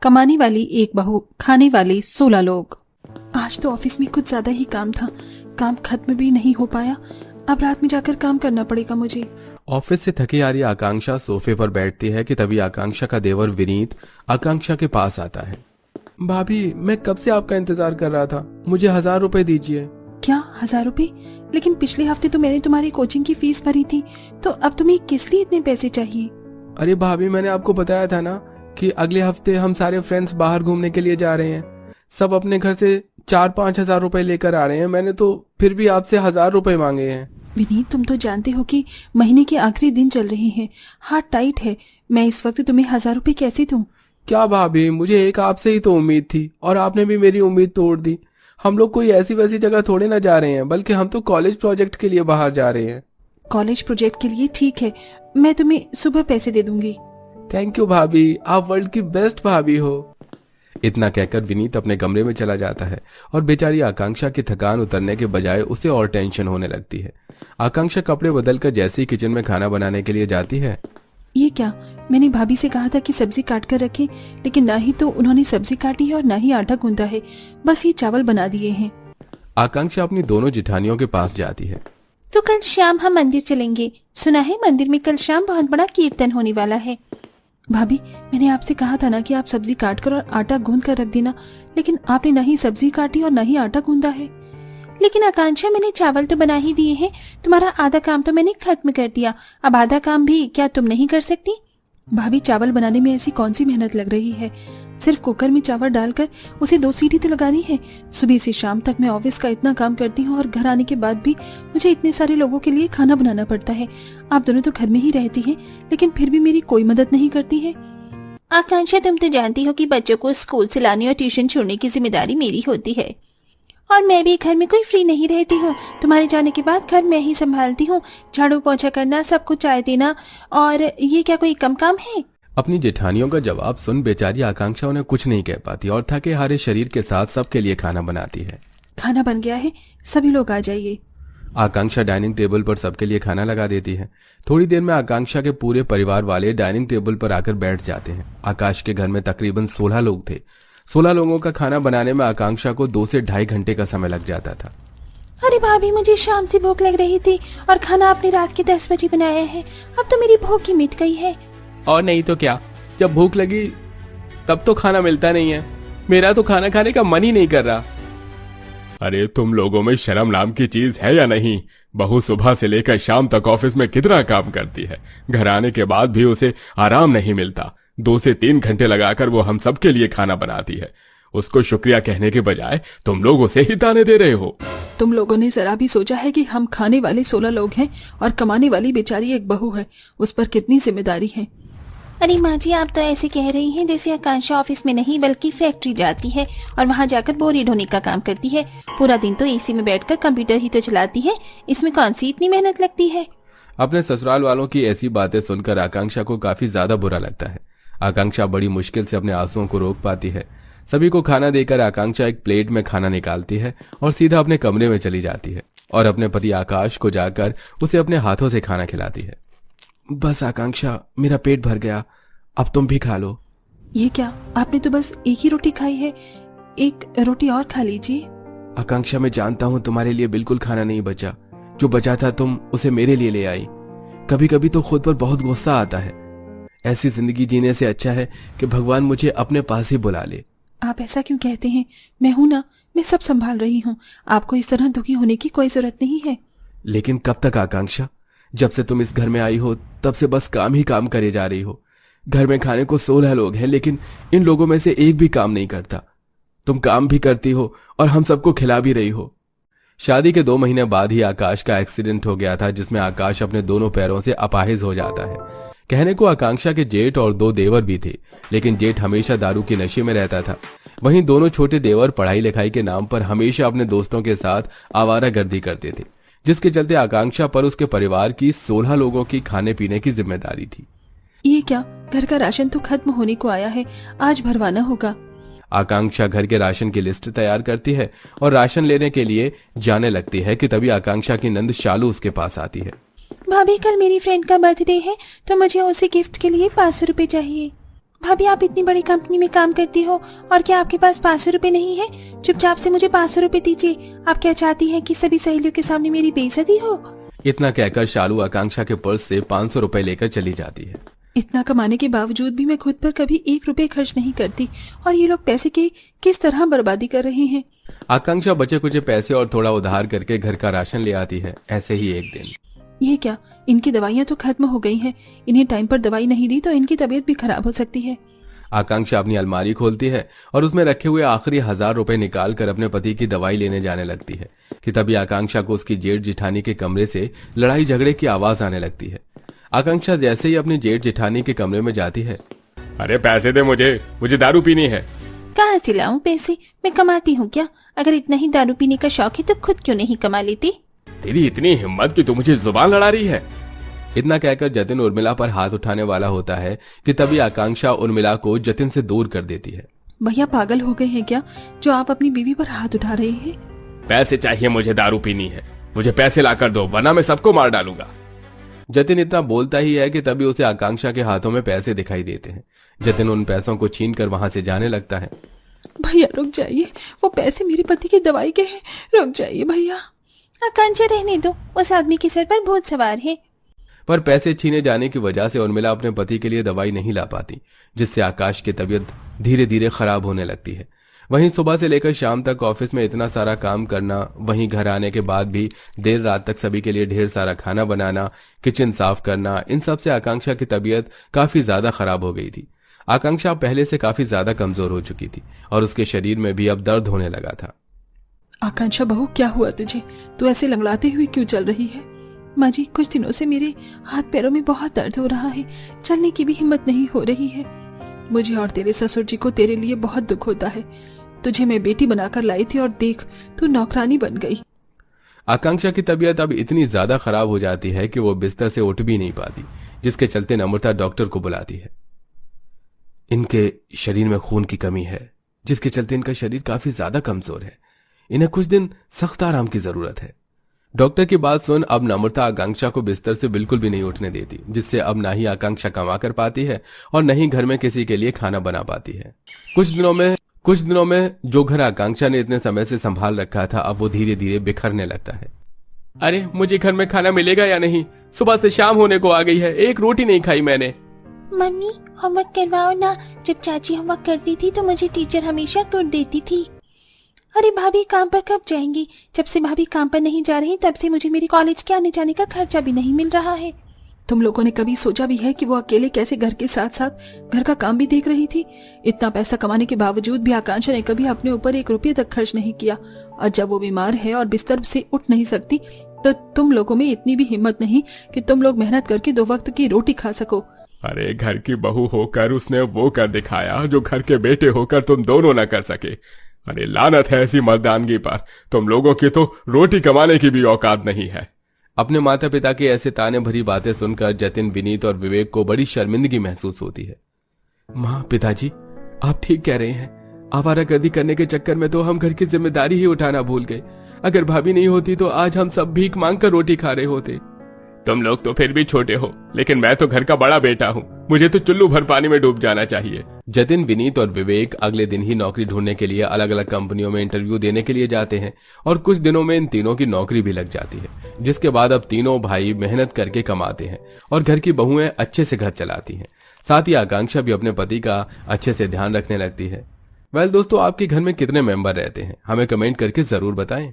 कमाने वाली एक बहू, खाने वाले 16 लोग। आज तो ऑफिस में कुछ ज्यादा ही काम था, काम खत्म भी नहीं हो पाया। अब रात में जाकर काम करना पड़ेगा मुझे। ऑफिस से थकी आ रही आकांक्षा सोफे पर बैठती है कि तभी आकांक्षा का देवर विनीत आकांक्षा के पास आता है। भाभी, मैं कब से आपका इंतजार कर रहा था, मुझे 1000 रुपए दीजिए। क्या 1000 रुपए? लेकिन पिछले हफ्ते तो मैंने तुम्हारी कोचिंग की फीस भरी थी, तो अब तुम्हें किस लिए इतने पैसे चाहिए? अरे भाभी, मैंने आपको बताया था ना कि अगले हफ्ते हम सारे फ्रेंड्स बाहर घूमने के लिए जा रहे हैं। सब अपने घर से 4-5 हजार रुपए लेकर आ रहे हैं। मैंने तो फिर भी आपसे 1000 रुपए मांगे हैं। विनीत, तुम तो जानते हो कि महीने के आखिरी दिन चल रहे हैं, हाथ टाइट है। मैं इस वक्त तुम्हें 1000 रुपए कैसे दूं? क्या भाभी, मुझे एक आपसे ही तो उम्मीद थी और आपने भी मेरी उम्मीद तोड़ दी। हम लोग कोई ऐसी वैसी जगह थोड़े ना जा रहे हैं, बल्कि हम तो कॉलेज प्रोजेक्ट के लिए बाहर जा रहे हैं। कॉलेज प्रोजेक्ट के लिए ठीक है, मैं तुम्हें सुबह पैसे दे दूंगी। थैंक यू भाभी, आप वर्ल्ड की बेस्ट भाभी हो। इतना कहकर विनीत अपने कमरे में चला जाता है और बेचारी आकांक्षा की थकान उतरने के बजाय उसे और टेंशन होने लगती है। आकांक्षा कपड़े बदलकर जैसे ही किचन में खाना बनाने के लिए जाती है। ये क्या? मैंने भाभी से कहा था कि सब्जी काट कर रखें, लेकिन ना ही तो उन्होंने सब्जी काटी है और ना ही आटा गूंदा है, बस ये चावल बना दिए हैं। आकांक्षा अपनी दोनों जिठानियों के पास जाती है। तो कल शाम हम मंदिर चलेंगे, सुना है मंदिर में कल शाम बहुत बड़ा कीर्तन होने वाला है। भाभी, मैंने आपसे कहा था ना कि आप सब्जी काट कर और आटा गूंद कर रख देना, लेकिन आपने ना ही सब्जी काटी और ना ही आटा गूंदा है। लेकिन आकांक्षा, मैंने चावल तो बना ही दिए हैं, तुम्हारा आधा काम तो मैंने खत्म कर दिया, अब आधा काम भी क्या तुम नहीं कर सकती? भाभी, चावल बनाने में ऐसी कौन सी मेहनत लग रही है? सिर्फ कुकर में चावल डालकर उसे 2 सीटी तो लगानी है। सुबह से शाम तक मैं ऑफिस का इतना काम करती हूँ और घर आने के बाद भी मुझे इतने सारे लोगों के लिए खाना बनाना पड़ता है। आप दोनों तो घर में ही रहती हैं, लेकिन फिर भी मेरी कोई मदद नहीं करती है। आकांक्षा, तुम तो जानती हो कि बच्चों को स्कूल से लाने और ट्यूशन छोड़ने की जिम्मेदारी मेरी होती है, और मैं भी घर में कोई फ्री नहीं रहती हूँ। तुम्हारे जाने के बाद घर मैं ही संभालती हूँ, झाड़ू पोछा करना, सबको चाय देना, और ये क्या कोई कम काम है? अपनी जेठानियों का जवाब सुन बेचारी आकांक्षा उन्हें कुछ नहीं कह पाती और थके हारे शरीर के साथ सबके लिए खाना बनाती है। खाना बन गया है, सभी लोग आ जाइए। आकांक्षा डाइनिंग टेबल पर सबके लिए खाना लगा देती है। थोड़ी देर में आकांक्षा के पूरे परिवार वाले डाइनिंग टेबल पर आकर बैठ जाते हैं। आकाश के घर में तकरीबन 16 लोग थे। 16 लोगों का खाना बनाने में आकांक्षा को 2 से ढाई घंटे का समय लग जाता था। अरे भाभी, मुझे शाम से भूख लग रही थी और खाना आपने रात के 10 बजे बनाया है, अब तो मेरी भूख ही मिट गई है। और नहीं तो क्या, जब भूख लगी तब तो खाना मिलता नहीं है। मेरा तो खाना खाने का मन ही नहीं कर रहा। अरे तुम लोगों में शर्म नाम की चीज है या नहीं? बहू सुबह से लेकर शाम तक ऑफिस में कितना काम करती है, घर आने के बाद भी उसे आराम नहीं मिलता। 2 से 3 घंटे लगाकर वो हम सबके लिए खाना बनाती है। उसको शुक्रिया कहने के बजाय तुम लोग उसे ही ताने दे रहे हो। तुम लोगों ने जरा भी सोचा है कि हम खाने वाले 16 लोग हैं और कमाने वाली बेचारी एक बहू है, उस पर कितनी जिम्मेदारी है? अरे माँ जी, आप तो ऐसे कह रही हैं जैसे आकांक्षा ऑफिस में नहीं बल्कि फैक्ट्री जाती है और वहाँ जाकर बोरी ढोने का काम करती है। पूरा दिन तो एसी में बैठकर कंप्यूटर ही तो चलाती है, इसमें कौन सी इतनी मेहनत लगती है? अपने ससुराल वालों की ऐसी बातें सुनकर आकांक्षा को काफी ज्यादा बुरा लगता है। आकांक्षा बड़ी मुश्किल से अपने आंसुओं को रोक पाती है। सभी को खाना देकर आकांक्षा एक प्लेट में खाना निकालती है और सीधा अपने कमरे में चली जाती है और अपने पति आकाश को जाकर उसे अपने हाथों से खाना खिलाती है। बस आकांक्षा, मेरा पेट भर गया, अब तुम भी खा लो। ये क्या, आपने तो बस एक ही रोटी खाई है, एक रोटी और खा लीजिए। आकांक्षा, मैं जानता हूँ तुम्हारे लिए बिल्कुल खाना नहीं बचा, जो बचा था तुम उसे मेरे लिए ले आई। कभी कभी तो खुद पर बहुत गुस्सा आता है। ऐसी जिंदगी जीने से अच्छा है कि भगवान मुझे अपने पास ही बुला ले। आप ऐसा क्यों कहते हैं? मैं हूं ना, मैं सब संभाल रही हूँ, आपको इस तरह दुखी होने की कोई जरूरत नहीं है। लेकिन कब तक आकांक्षा? जब से तुम इस घर में आई हो तब से बस काम ही काम करे जा रही हो। घर में खाने को 16 लोग हैं, लेकिन इन लोगों में से एक भी काम नहीं करता। तुम काम भी करती हो और हम सबको खिला भी रही हो। शादी के 2 महीने बाद ही आकाश का एक्सीडेंट हो गया था, जिसमें आकाश अपने दोनों पैरों से अपाहिज हो जाता है। कहने को आकांक्षा के जेठ और 2 देवर भी थे, लेकिन जेठ हमेशा दारू के नशे में रहता था। वहीं दोनों छोटे देवर पढ़ाई लिखाई के नाम पर हमेशा अपने दोस्तों के साथ आवारागर्दी करते थे, जिसके चलते आकांक्षा पर उसके परिवार की 16 लोगों की खाने पीने की जिम्मेदारी थी। ये क्या, घर का राशन तो खत्म होने को आया है, आज भरवाना होगा। आकांक्षा घर के राशन की लिस्ट तैयार करती है और राशन लेने के लिए जाने लगती है कि तभी आकांक्षा की नंद शालू उसके पास आती है। भाभी, कल मेरी फ्रेंड का बर्थडे है तो मुझे उसे गिफ्ट के लिए 500 रुपए चाहिए। भाभी आप इतनी बड़ी कंपनी में काम करती हो और क्या आपके पास 500 रुपए नहीं है? चुपचाप से मुझे 500 रुपए दीजिए। आप क्या चाहती हैं कि सभी सहेलियों के सामने मेरी बेइज्जती हो? इतना कहकर शालू आकांक्षा के पर्स से 500 रुपए लेकर चली जाती है। इतना कमाने के बावजूद भी मैं खुद पर कभी 1 रुपए खर्च नहीं करती और ये लोग पैसे की किस तरह बर्बादी कर रहे हैं। आकांक्षा बचे कुछ पैसे और थोड़ा उधार करके घर का राशन ले आती है। ऐसे ही एक दिन, ये क्या, इनकी दवाइयाँ तो खत्म हो गई हैं। इन्हें टाइम पर दवाई नहीं दी तो इनकी तबीयत भी खराब हो सकती है। आकांक्षा अपनी अलमारी खोलती है और उसमें रखे हुए आखिरी 1000 रुपए निकाल कर अपने पति की दवाई लेने जाने लगती है कि तभी आकांक्षा को उसकी जेठ जिठानी के कमरे से लड़ाई झगड़े की आवाज आने लगती है। आकांक्षा जैसे ही अपनी जेठ जिठानी के कमरे में जाती है, अरे पैसे दे, मुझे दारू पीनी है। कहाँ से लाऊं पैसे? मैं कमाती हूँ क्या? अगर इतना ही दारू पीने का शौक है तो खुद क्यों नहीं कमा लेती? तेरी इतनी हिम्मत कि तू मुझे जुबान लड़ा रही है। इतना कहकर जतिन उर्मिला पर हाथ उठाने वाला होता है कि तभी आकांक्षा उर्मिला को जतिन से दूर कर देती है। भैया पागल हो गए हैं क्या जो आप अपनी बीवी पर हाथ उठा रहे हैं? पैसे चाहिए, मुझे दारू पीनी है। मुझे पैसे लाकर दो वरना मैं सबको मार डालूंगा। जतिन इतना बोलता ही है कि तभी उसे आकांक्षा के हाथों में पैसे दिखाई देते हैं। जतिन उन पैसों को छीनकर वहां से जाने लगता है। भैया रुक जाइए, वो पैसे मेरे पति की दवाई के हैं। रुक जाइए भैया। आकांक्षा रहने दो, उस आदमी के सर पर भूत सवार है। पर पैसे छीने जाने की वजह से उर्मिला अपने पति के लिए दवाई नहीं ला पाती, जिससे आकाश की तबीयत धीरे धीरे खराब होने लगती है। वहीं सुबह से लेकर शाम तक ऑफिस में इतना सारा काम करना, वहीं घर आने के बाद भी देर रात तक सभी के लिए ढेर सारा खाना बनाना, किचन साफ करना, इन सब से आकांक्षा की तबीयत काफी ज्यादा खराब हो गई थी। आकांक्षा पहले से काफी ज्यादा कमजोर हो चुकी थी और उसके शरीर में भी अब दर्द होने लगा था। आकांक्षा बहू, क्या हुआ तुझे? तू ऐसे लंगड़ाते हुए क्यों चल रही है? माँ जी, कुछ दिनों से मेरे हाथ पैरों में बहुत दर्द हो रहा है, चलने की भी हिम्मत नहीं हो रही है। मुझे और तेरे ससुर जी को तेरे लिए बहुत दुख होता है। तुझे मैं बेटी बनाकर लाई थी और देख, तू नौकरानी बन गई। आकांक्षा की तबीयत अब इतनी ज्यादा खराब हो जाती है कि वो बिस्तर से उठ भी नहीं पाती, जिसके चलते नम्रता डॉक्टर को बुलाती है। इनके शरीर में खून की कमी है, जिसके चलते इनका शरीर काफी ज्यादा कमजोर है। इन्हें कुछ दिन सख्त आराम की जरूरत है। डॉक्टर की बात सुन अब नम्रता आकांक्षा को बिस्तर से बिल्कुल भी नहीं उठने देती, जिससे अब ना ही आकांक्षा कमा कर पाती है और न ही घर में किसी के लिए खाना बना पाती है। कुछ दिनों में जो घर आकांक्षा ने इतने समय से संभाल रखा था, अब वो धीरे धीरे बिखरने लगता है। अरे मुझे घर में खाना मिलेगा या नहीं? सुबह से शाम होने को आ गई है, एक रोटी नहीं खाई मैंने। मम्मी होमवर्क करवाओ ना। जब चाची होमवर्क करती थी तो मुझे टीचर हमेशा कुट देती थी। अरे भाभी काम पर कब जाएंगी? जब से भाभी काम पर नहीं जा रही तब से मुझे मेरे कॉलेज के आने जाने का खर्चा भी नहीं मिल रहा है। तुम लोगों ने कभी सोचा भी है कि वो अकेले कैसे घर के साथ साथ घर का काम भी देख रही थी? इतना पैसा कमाने के बावजूद भी आकांक्षा ने कभी अपने ऊपर 1 रुपये तक खर्च नहीं किया, और जब वो बीमार है और बिस्तर से उठ नहीं सकती तो तुम लोगों में इतनी भी हिम्मत नहीं कि तुम लोग मेहनत करके 2 वक्त की रोटी खा सको। अरे घर की बहू होकर उसने वो कर दिखाया जो घर के बेटे होकर तुम दोनों न कर सके। अरे लानत है ऐसी मर्दानगी पर। तुम लोगों की तो रोटी कमाने की भी औकात नहीं है। अपने माता पिता के ऐसे ताने भरी बातें सुनकर जतिन, विनीत और विवेक को बड़ी शर्मिंदगी महसूस होती है। माँ, पिताजी, आप ठीक कह रहे हैं। आवारागर्दी करने के चक्कर में तो हम घर की जिम्मेदारी ही उठाना भूल गए। अगर भाभी नहीं होती तो आज हम सब भीख मांग कर रोटी खा रहे होते। तुम लोग तो फिर भी छोटे हो, लेकिन मैं तो घर का बड़ा बेटा हूँ। मुझे तो चुल्लू भर पानी में डूब जाना चाहिए। जतिन, विनीत और विवेक अगले दिन ही नौकरी ढूंढने के लिए अलग अलग कंपनियों में इंटरव्यू देने के लिए जाते हैं और कुछ दिनों में इन तीनों की नौकरी भी लग जाती है, जिसके बाद अब तीनों भाई मेहनत करके कमाते हैं और घर की बहुएं अच्छे से घर चलाती हैं। साथ ही आकांक्षा भी अपने पति का अच्छे से ध्यान रखने लगती है। वेल दोस्तों, आपके घर में कितने मेंबर रहते हैं? हमें कमेंट करके जरूर बताएं।